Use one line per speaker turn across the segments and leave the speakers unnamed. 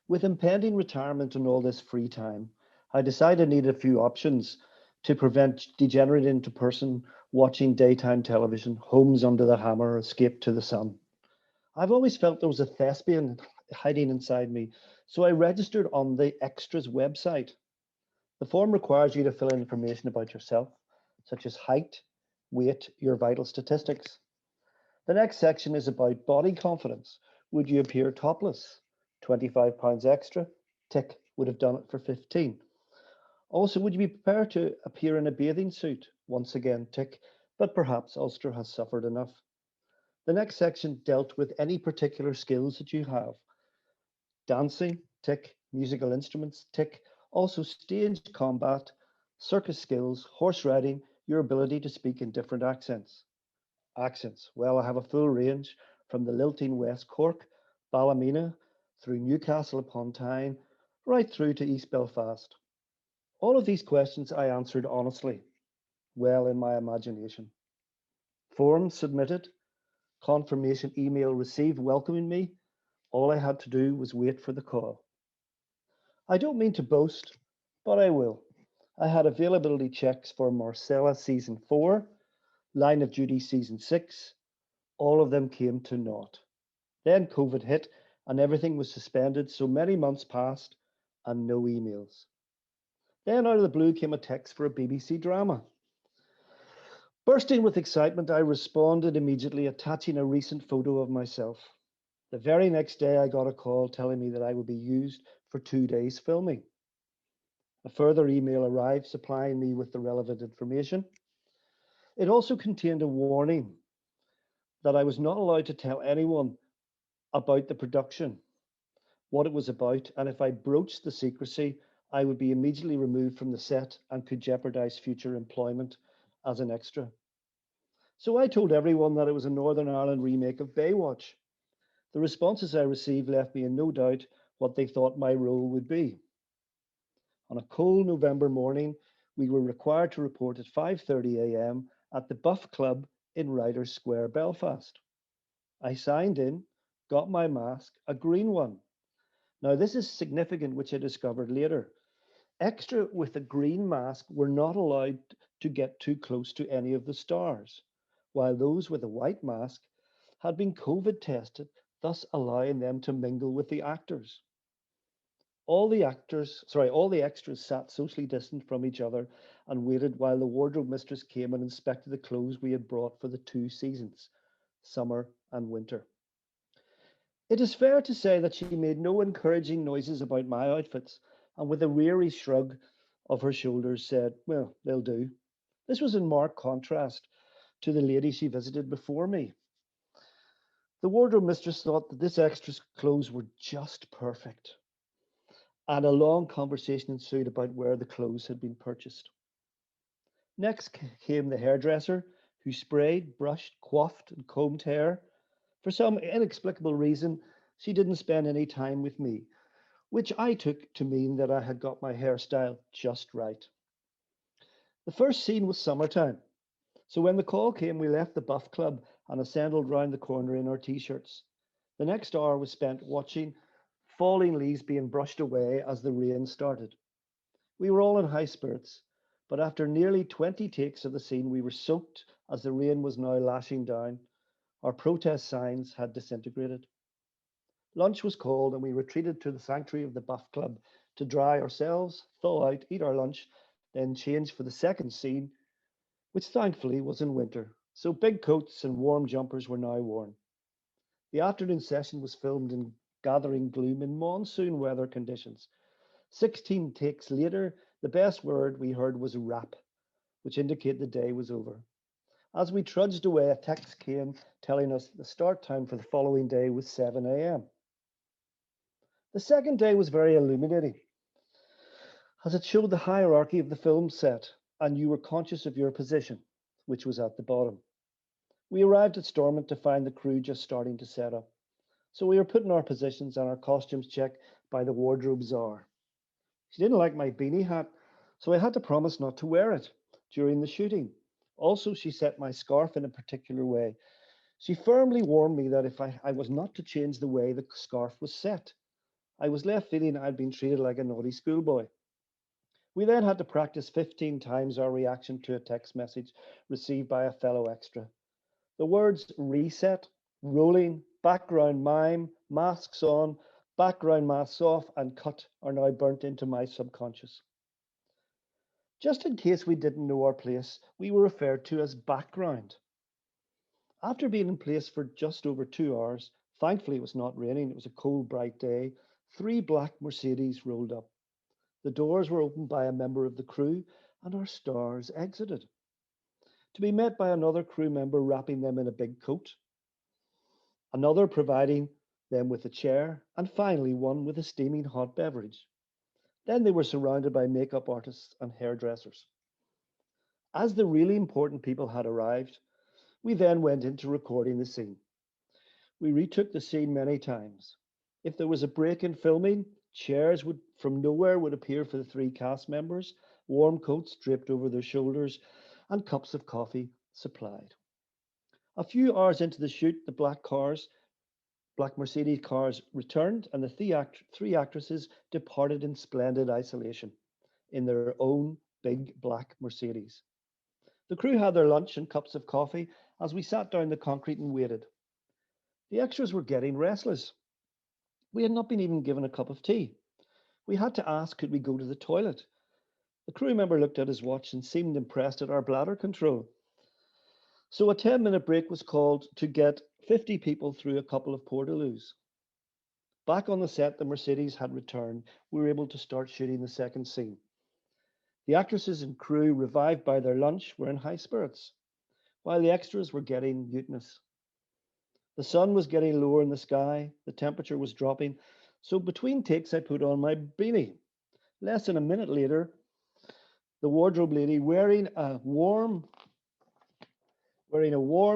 With impending retirement and all this free time, I decided I needed a few options to prevent degenerating into person watching daytime television, Homes Under the Hammer, Escape to the Sun. I've always felt there was a thespian hiding inside me, so I registered on the Extras website. The form requires you to fill in information about yourself, such as height, weight, your vital statistics. The next section is about body confidence. Would you appear topless? £25 extra. Tick, would have done it for 15. Also, would you be prepared to appear in a bathing suit? Once again, tick, but perhaps Ulster has suffered enough. The next section dealt with any particular skills that you have. Dancing, tick, musical instruments, tick, also stage combat, circus skills, horse riding, your ability to speak in different accents. Accents, well, I have a full range from the lilting West Cork, Ballymena, through Newcastle upon Tyne, right through to East Belfast. All of these questions I answered honestly, well in my imagination. Form submitted, confirmation email received welcoming me. All I had to do was wait for the call. I don't mean to boast, but I will. I had availability checks for Marcella season 4, Line of Duty season 6. All of them came to naught. Then COVID hit and everything was suspended, so many months passed and no emails. Then out of the blue came a text for a BBC drama. Bursting with excitement, I responded immediately, attaching a recent photo of myself. The very next day, I got a call telling me that I would be used for 2 days filming. A further email arrived supplying me with the relevant information. It also contained a warning that I was not allowed to tell anyone about the production, what it was about, and if I broached the secrecy, I would be immediately removed from the set and could jeopardize future employment as an extra. So I told everyone that it was a Northern Ireland remake of Baywatch. The responses I received left me in no doubt what they thought my role would be. On a cold November morning, we were required to report at 5:30 a.m. at the Buff Club in Riders Square, Belfast. I signed in, got my mask, a green one. Now, this is significant, which I discovered later. Extra with a green mask were not allowed to get too close to any of the stars, while those with a white mask had been COVID tested, thus allowing them to mingle with the actors. All the extras sat socially distant from each other and waited while the wardrobe mistress came and inspected the clothes we had brought for the 2 seasons, summer and winter. It is fair to say that she made no encouraging noises about my outfits, and with a weary shrug of her shoulders said, well, they'll do. This was in marked contrast to the lady she visited before me. The wardrobe mistress thought that this extra's clothes were just perfect, and a long conversation ensued about where the clothes had been purchased. Next came the hairdresser, who sprayed, brushed, coiffed, and combed hair. For some inexplicable reason, she didn't spend any time with me, which I took to mean that I had got my hairstyle just right. The first scene was summertime, so when the call came, we left the Buff Club and assembled round the corner in our t-shirts. The next hour was spent watching falling leaves being brushed away as the rain started. We were all in high spirits, but after nearly 20 takes of the scene, we were soaked as the rain was now lashing down. Our protest signs had disintegrated. Lunch was called and we retreated to the sanctuary of the Buff Club to dry ourselves, thaw out, eat our lunch, then change for the second scene, which thankfully was in winter. So big coats and warm jumpers were now worn. The afternoon session was filmed in gathering gloom in monsoon weather conditions. 16 takes later, the best word we heard was wrap, which indicated the day was over. As we trudged away, a text came telling us the start time for the following day was 7 a.m. The second day was very illuminating, as it showed the hierarchy of the film set, and you were conscious of your position, which was at the bottom. We arrived at Stormont to find the crew just starting to set up. So we were put in our positions and our costumes checked by the wardrobe czar. She didn't like my beanie hat, so I had to promise not to wear it during the shooting. Also, she set my scarf in a particular way. She firmly warned me that if I was not to change the way the scarf was set, I was left feeling I'd been treated like a naughty schoolboy. We then had to practice 15 times our reaction to a text message received by a fellow extra. The words reset, rolling, background mime, masks on, background masks off, and cut are now burnt into my subconscious. Just in case we didn't know our place, we were referred to as background. After being in place for just over 2 hours, thankfully it was not raining, it was a cold, bright day, three black Mercedes rolled up. The doors were opened by a member of the crew, and our stars exited, to be met by another crew member wrapping them in a big coat, another providing them with a chair, and finally one with a steaming hot beverage. Then they were surrounded by makeup artists and hairdressers. As the really important people had arrived, we then went into recording the scene. We retook the scene many times. If there was a break in filming, chairs would from nowhere would appear for the three cast members, warm coats draped over their shoulders, and cups of coffee supplied. A few hours into the shoot, the black Mercedes cars returned, and the three actresses departed in splendid isolation in their own big black Mercedes. The crew had their lunch and cups of coffee as we sat down the concrete and waited. The extras were getting restless. We had not been even given a cup of tea. We had to ask, could we go to the toilet? The crew member looked at his watch and seemed impressed at our bladder control. So a 10-minute break was called to get 50 people through a couple of portaloos. Back on the set, the Mercedes had returned. We were able to start shooting the second scene. The actresses and crew, revived by their lunch, were in high spirits, while the extras were getting mutinous. The sun was getting lower in the sky, the temperature was dropping, so between takes I put on my beanie. Less than a minute later, the wardrobe lady, wearing a warm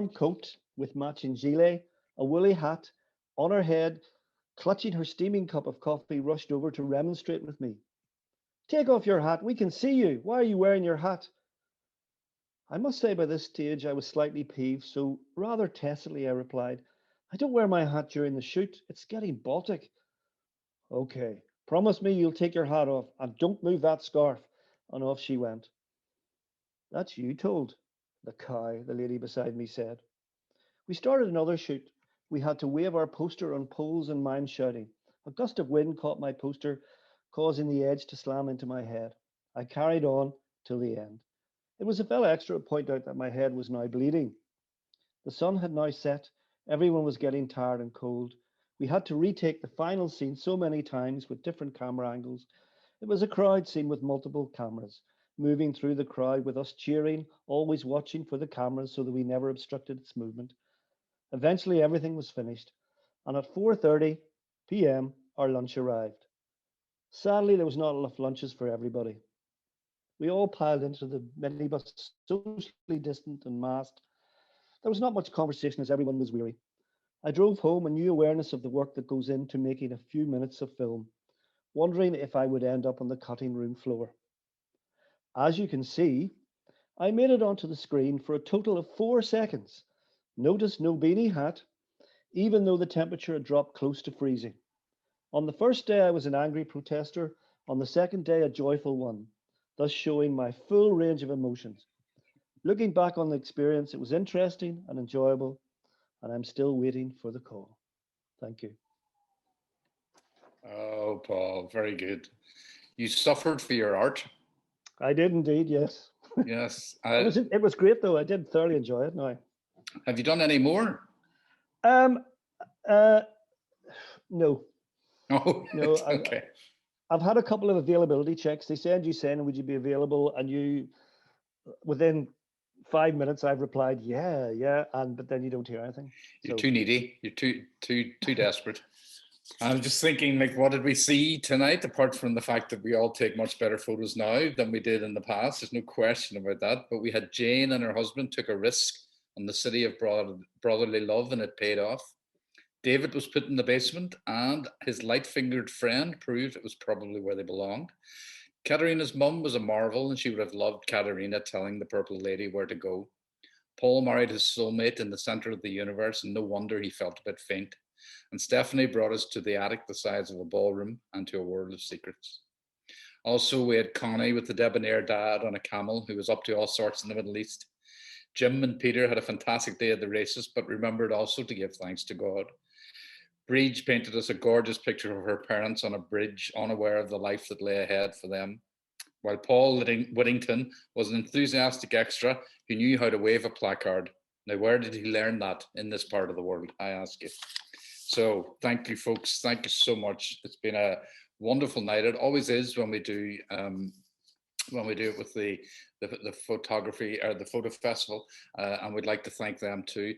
coat with matching gilet, a woolly hat on her head, clutching her steaming cup of coffee, rushed over to remonstrate with me. Take off your hat, we can see you. Why are you wearing your hat? I must say by this stage I was slightly peeved, so rather testily I replied, I don't wear my hat during the shoot. It's getting Baltic. Okay, promise me you'll take your hat off and don't move that scarf. And off she went. That's you told, the cow, the lady beside me said. We started another shoot. We had to wave our poster on poles and mime shouting. A gust of wind caught my poster, causing the edge to slam into my head. I carried on till the end. It was a fellow extra to point out that my head was now bleeding. The sun had now set. Everyone was getting tired and cold. We had to retake the final scene so many times with different camera angles. It was a crowd scene with multiple cameras, moving through the crowd with us cheering, always watching for the cameras so that we never obstructed its movement. Eventually, everything was finished, and at 4:30 p.m., our lunch arrived. Sadly, there was not enough lunches for everybody. We all piled into the minibus, socially distant and masked. There was not much conversation as everyone was weary. I drove home a new awareness of the work that goes into making a few minutes of film, wondering if I would end up on the cutting room floor. As you can see, I made it onto the screen for a total of 4 seconds. Notice no beanie hat, even though the temperature had dropped close to freezing. On the first day, I was an angry protester. On the second day, a joyful one, thus showing my full range of emotions. Looking back on the experience, it was interesting and enjoyable, and I'm still waiting for the call. Thank you.
Oh, Paul, very good. You suffered for your art.
I did indeed, yes.
Yes.
It was great though. I did thoroughly enjoy it. Now,
Have you done any more?
um, uh, no,
Oh,
no.
okay.
I've had a couple of availability checks. They send you saying, "Would you be available?" And you, within 5 minutes, I've replied, "Yeah, yeah," but then you don't hear anything.
You're too needy. You're too desperate. I'm just thinking, like, what did we see tonight? Apart from the fact that we all take much better photos now than we did in the past, there's no question about that. But we had Jane and her husband took a risk on the city of brotherly love, and it paid off. David was put in the basement, and his light-fingered friend proved it was probably where they belonged. Katerina's mum was a marvel, and she would have loved Katerina telling the purple lady where to go. Paul married his soulmate in the centre of the universe, and no wonder he felt a bit faint. And Stephanie brought us to the attic the size of a ballroom and to a world of secrets. Also, we had Connie with the debonair dad on a camel who was up to all sorts in the Middle East. Jim and Peter had a fantastic day at the races, but remembered also to give thanks to God. Breege painted us a gorgeous picture of her parents on a bridge, unaware of the life that lay ahead for them. While Paul Whittington was an enthusiastic extra who knew how to wave a placard. Now, where did he learn that in this part of the world, I ask you? So thank you, folks. Thank you so much. It's been a wonderful night. It always is when we do it with the photography or the photo festival, and we'd like to thank them too.